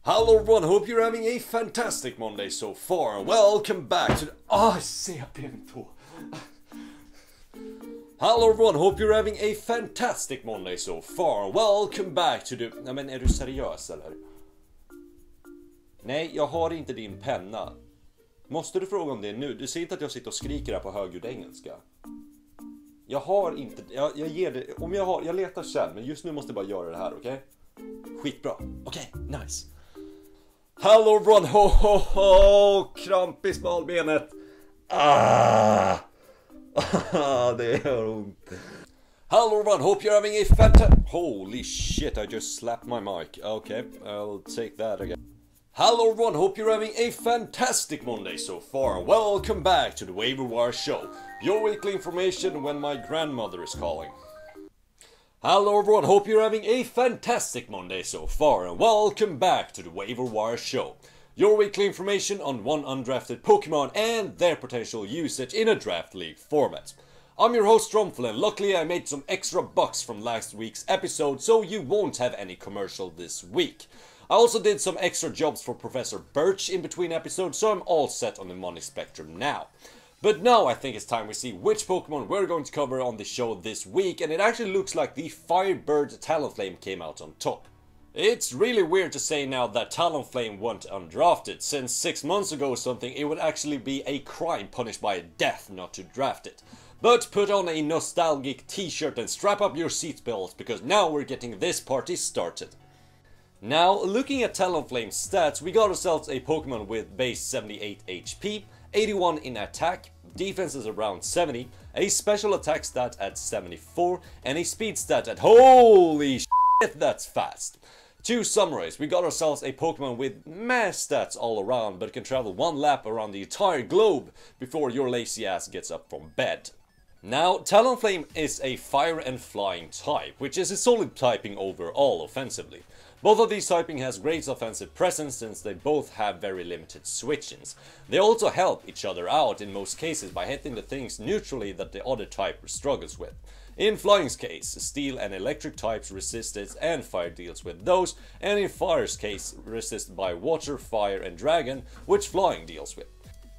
Hello everyone, hope you're having a fantastic Monday so far. Welcome back to the... Hello everyone, hope you're having a fantastic Monday so far. Welcome back to the... Nej men är du seriös eller? Nej, jag har inte din penna. Måste du fråga om det nu? Du ser inte att jag sitter och skriker här på högljudd engelska. Jag har inte... Jag ger det... Om jag har... Jag letar sen, men just nu måste jag bara göra det här, okej? Skitbra. Okej, nice. Hello everyone, ho ho ho! Kramp i smalbenet. Det gör ont. Hello everyone, hope you're having a fantastic... Holy shit, I just slapped my mic. Okay, I'll take that again. Hello everyone, hope you're having a fantastic Monday so far. Welcome back to the Waiver Wire show. Your weekly information when my grandmother is calling. Hello everyone, hope you're having a fantastic Monday so far, and welcome back to the Waiver Wire show. Your weekly information on one undrafted Pokemon and their potential usage in a draft league format. I'm your host Strompfel, and luckily I made some extra bucks from last week's episode, so you won't have any commercial this week. I also did some extra jobs for Professor Birch in between episodes, so I'm all set on the money spectrum now. But now I think it's time we see which Pokemon we're going to cover on the show this week, and it actually looks like the Firebird Talonflame came out on top. It's really weird to say now that Talonflame went undrafted, since 6 months ago or something it would actually be a crime punished by death not to draft it. But put on a nostalgic t-shirt and strap up your seatbelts, because now we're getting this party started. Now, looking at Talonflame's stats, we got ourselves a Pokemon with base 78 HP, 81 in attack, defense is around 70, a special attack stat at 74, and a speed stat at holy shit, that's fast. To summarize, we got ourselves a Pokemon with mass stats all around, but can travel one lap around the entire globe before your lazy ass gets up from bed. Now, Talonflame is a fire and flying type, which is a solid typing overall offensively. Both of these typing has great offensive presence since they both have very limited switch-ins. They also help each other out in most cases by hitting the things neutrally that the other type struggles with. In Flying's case, Steel and Electric types resist it and Fire deals with those, and in Fire's case, resisted by Water, Fire and Dragon, which Flying deals with.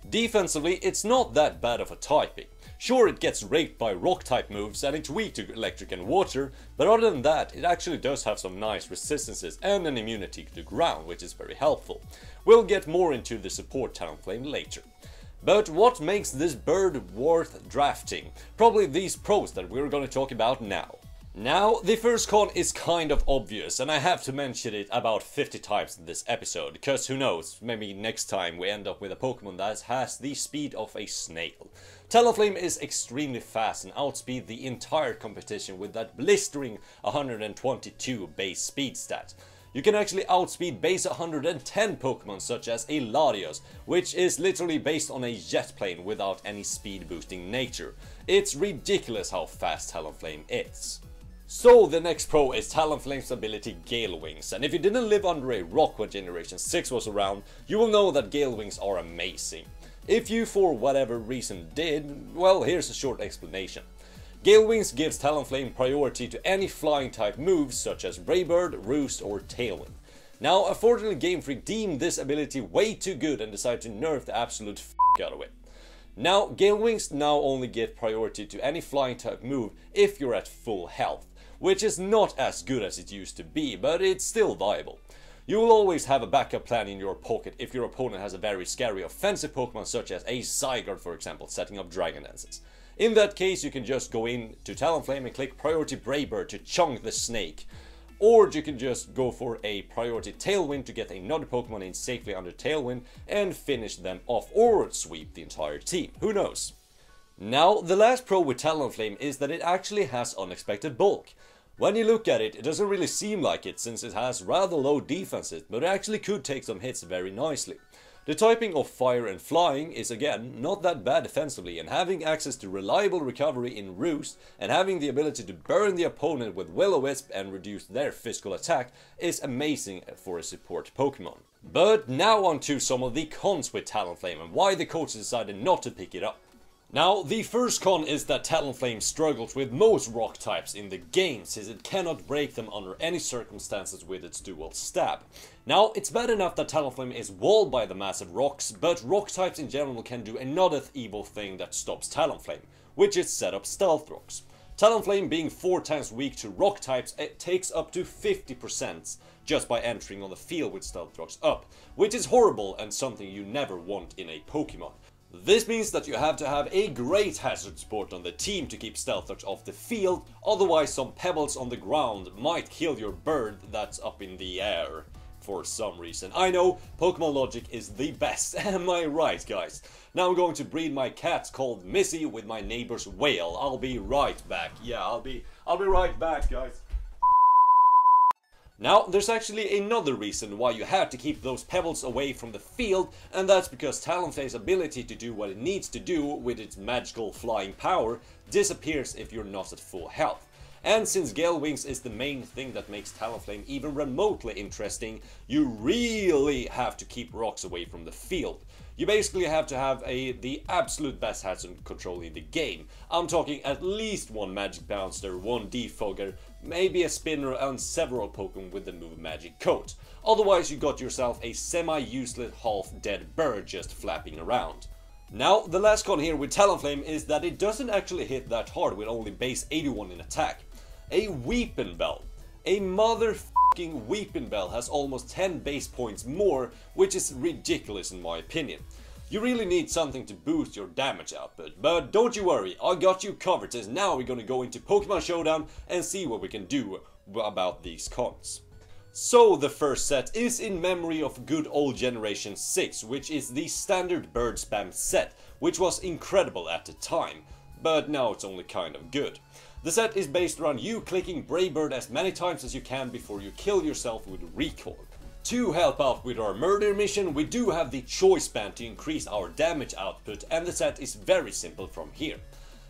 Defensively, it's not that bad of a typing. Sure, it gets raped by rock-type moves and it's weak to electric and water, but other than that, it actually does have some nice resistances and an immunity to ground, which is very helpful. We'll get more into the support Talonflame later. But what makes this bird worth drafting? Probably these pros that we're going to talk about now. Now, the first con is kind of obvious, and I have to mention it about 50 times in this episode, because who knows, maybe next time we end up with a Pokemon that has the speed of a snail. Talonflame is extremely fast and outspeed the entire competition with that blistering 122 base speed stat. You can actually outspeed base 110 Pokemon such as a Latios, which is literally based on a jet plane without any speed boosting nature. It's ridiculous how fast Talonflame is. So the next pro is Talonflame's ability Gale Wings, and if you didn't live under a rock when Generation 6 was around, you will know that Gale Wings are amazing. If you for whatever reason did, well, here's a short explanation. Gale Wings gives Talonflame priority to any flying type moves such as Braybird, Roost or Tailwind. Now, unfortunately Game Freak deemed this ability way too good and decided to nerf the absolute f*** out of it. Now, Gale Wings now only get priority to any flying type move if you're at full health, which is not as good as it used to be, but it's still viable. You will always have a backup plan in your pocket if your opponent has a very scary offensive Pokemon such as a Zygarde, for example, setting up Dragon Dances. In that case, you can just go in to Talonflame and click Priority Braybird to chunk the snake. Or you can just go for a Priority Tailwind to get another Pokemon in safely under Tailwind and finish them off, or sweep the entire team, who knows. Now, the last pro with Talonflame is that it actually has unexpected bulk. When you look at it, it doesn't really seem like it since it has rather low defenses, but it actually could take some hits very nicely. The typing of Fire and Flying is again not that bad defensively, and having access to reliable recovery in Roost and having the ability to burn the opponent with Will-O-Wisp and reduce their physical attack is amazing for a support Pokemon. But now on to some of the cons with Talonflame and why the coach decided not to pick it up. Now, the first con is that Talonflame struggles with most rock types in the game, since it cannot break them under any circumstances with its dual stab. Now, it's bad enough that Talonflame is walled by the massive rocks, but rock types in general can do another evil thing that stops Talonflame, which is set up stealth rocks. Talonflame being 4 times weak to rock types, it takes up to 50% just by entering on the field with stealth rocks up, which is horrible and something you never want in a Pokemon. This means that you have to have a great hazard support on the team to keep stealth rocks off the field, otherwise some pebbles on the ground might kill your bird that's up in the air for some reason. I know, Pokemon logic is the best, am I right guys? Now I'm going to breed my cat called Missy with my neighbor's whale. I'll be right back. Yeah, I'll be right back guys. Now, there's actually another reason why you have to keep those pebbles away from the field, and that's because Talonflame's ability to do what it needs to do with its magical flying power disappears if you're not at full health. And since Gale Wings is the main thing that makes Talonflame even remotely interesting, you really have to keep rocks away from the field. You basically have to have the absolute best hazard control in the game. I'm talking at least one Magic Bouncer, one Defogger, maybe a Spinner and several Pokemon with the move Magic Coat. Otherwise you got yourself a semi-useless half-dead bird just flapping around. Now, the last con here with Talonflame is that it doesn't actually hit that hard with only base 81 in attack. A Weeping Bell. A motherfucking Weeping Bell has almost 10 base points more, which is ridiculous in my opinion. You really need something to boost your damage output, but don't you worry, I got you covered, as now we're gonna go into Pokemon Showdown and see what we can do about these cons. So the first set is in memory of good old Generation 6, which is the standard bird spam set, which was incredible at the time, but now it's only kind of good. The set is based around you clicking Brave Bird as many times as you can before you kill yourself with Recall. To help out with our murder mission, we do have the Choice Band to increase our damage output, and the set is very simple from here.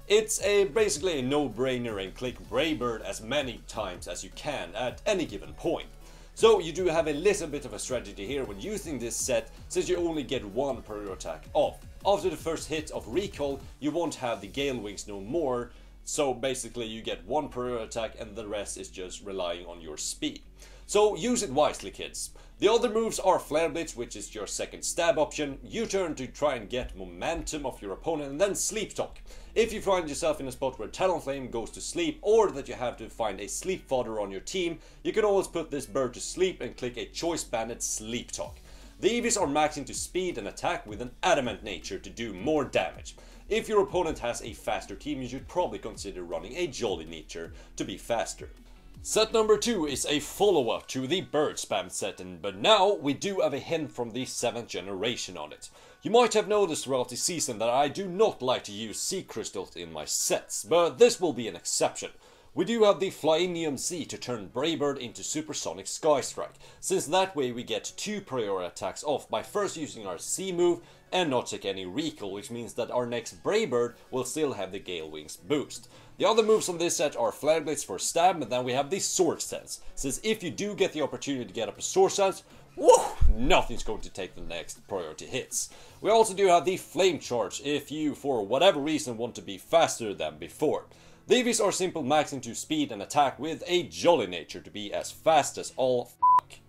It's basically a no-brainer and click Brave Bird as many times as you can at any given point. So you do have a little bit of a strategy here when using this set, since you only get one per attack off. After the first hit of Recall, you won't have the Gale Wings no more, so basically you get one per attack and the rest is just relying on your speed. So use it wisely kids. The other moves are Flare Blitz, which is your second stab option, U-turn to try and get momentum of your opponent, and then Sleep Talk. If you find yourself in a spot where Talonflame goes to sleep, or that you have to find a sleep fodder on your team, you can always put this bird to sleep and click a Choice Banded Sleep Talk. The Eevees are maxing to speed and attack with an adamant nature to do more damage. If your opponent has a faster team, you should probably consider running a Jolly nature to be faster. Set number 2 is a follow-up to the bird spam set, but now we do have a hint from the 7th generation on it. You might have noticed throughout the season that I do not like to use sea crystals in my sets, but this will be an exception. We do have the Flyinium Z to turn Brave Bird into Supersonic Sky Strike, since that way we get 2 prior attacks off by first using our C move and not take any recall, which means that our next Brave Bird will still have the Gale Wings boost. The other moves on this set are Flare Blitz for stab, and then we have the Sword Stance, since if you do get the opportunity to get up a Sword Stance, woo, nothing's going to take the next priority hits. We also do have the Flame Charge if you, for whatever reason, want to be faster than before. The Eevees are simple maxing to speed and attack with a Jolly nature to be as fast as all f***.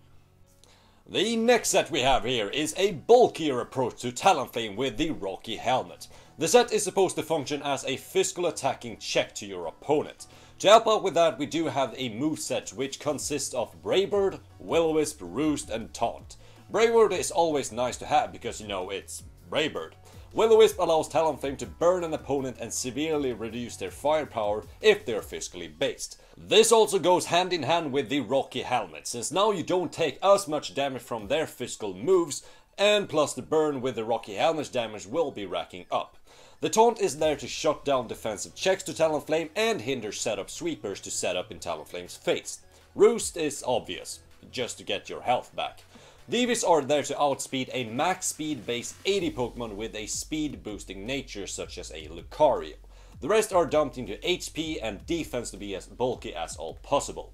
The next set we have here is a bulkier approach to Talonflame with the Rocky Helmet. The set is supposed to function as a physical attacking check to your opponent. To help out with that, we do have a moveset which consists of Brave Bird, Will-O-Wisp, Roost and Taunt. Brave Bird is always nice to have because, you know, it's Brave Bird. Will-O-Wisp allows Talonflame to burn an opponent and severely reduce their firepower if they are physically based. This also goes hand in hand with the Rocky Helmet, since now you don't take as much damage from their physical moves, and plus the burn with the Rocky Helmet's damage will be racking up. The Taunt is there to shut down defensive checks to Talonflame and hinder setup sweepers to set up in Talonflame's face. Roost is obvious, just to get your health back. The Eevees are there to outspeed a max speed base 80 Pokemon with a speed boosting nature such as a Lucario. The rest are dumped into HP and defense to be as bulky as all possible.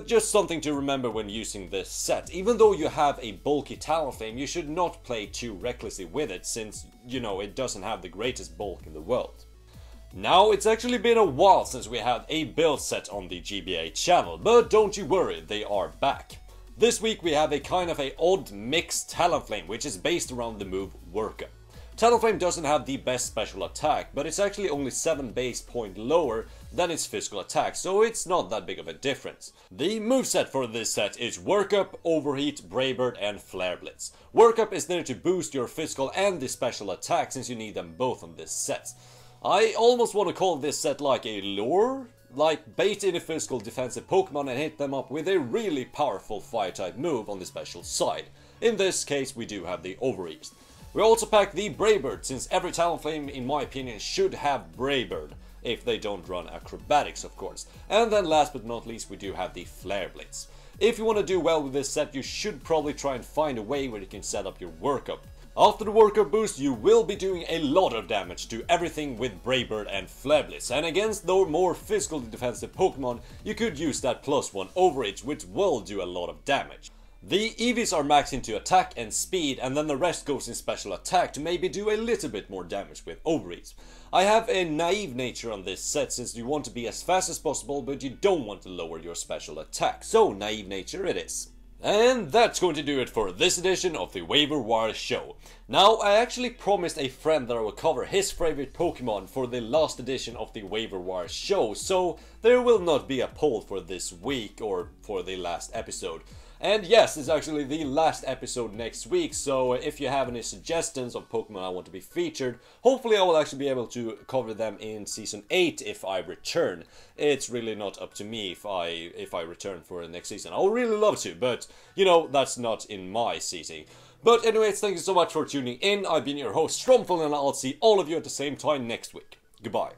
Just something to remember when using this set. Even though you have a bulky Talonflame, you should not play too recklessly with it, since, you know, it doesn't have the greatest bulk in the world. Now, it's actually been a while since we had a build set on the GBA channel, but don't you worry, they are back. This week we have a kind of a odd mixed Talonflame, which is based around the move Work Up. Talonflame doesn't have the best special attack, but it's actually only 7 base point lower than its physical attack, so it's not that big of a difference. The moveset for this set is Work Up, Overheat, Braybird and Flare Blitz. Work Up is there to boost your physical and the special attack, since you need them both on this set. I almost want to call this set like a lure? Like bait in a physical defensive Pokemon and hit them up with a really powerful fire type move on the special side. In this case we do have the Overheat. We also pack the Braybird, since every Talonflame in my opinion should have Braybird, if they don't run acrobatics of course. And then last but not least we do have the Flare Blitz. If you want to do well with this set you should probably try and find a way where you can set up your workup. After the workup boost you will be doing a lot of damage to everything with Braybird and Flare Blitz, and against the more physically defensive Pokemon you could use that +1 Overreach, which will do a lot of damage. The EVs are maxed into attack and speed, and then the rest goes in special attack to maybe do a little bit more damage with Overreach. I have a naive nature on this set, since you want to be as fast as possible but you don't want to lower your special attack, so naive nature it is. And that's going to do it for this edition of the Waiver Wire show. Now, I actually promised a friend that I would cover his favorite Pokemon for the last edition of the Waiver Wire show, so there will not be a poll for this week or for the last episode. And yes, it's actually the last episode next week, so if you have any suggestions of Pokemon I want to be featured, hopefully I will actually be able to cover them in Season 8 if I return. It's really not up to me if I return for the next season. I would really love to, but, you know, that's not in my season. But anyways, thank you so much for tuning in. I've been your host, Strompfel, and I'll see all of you at the same time next week. Goodbye.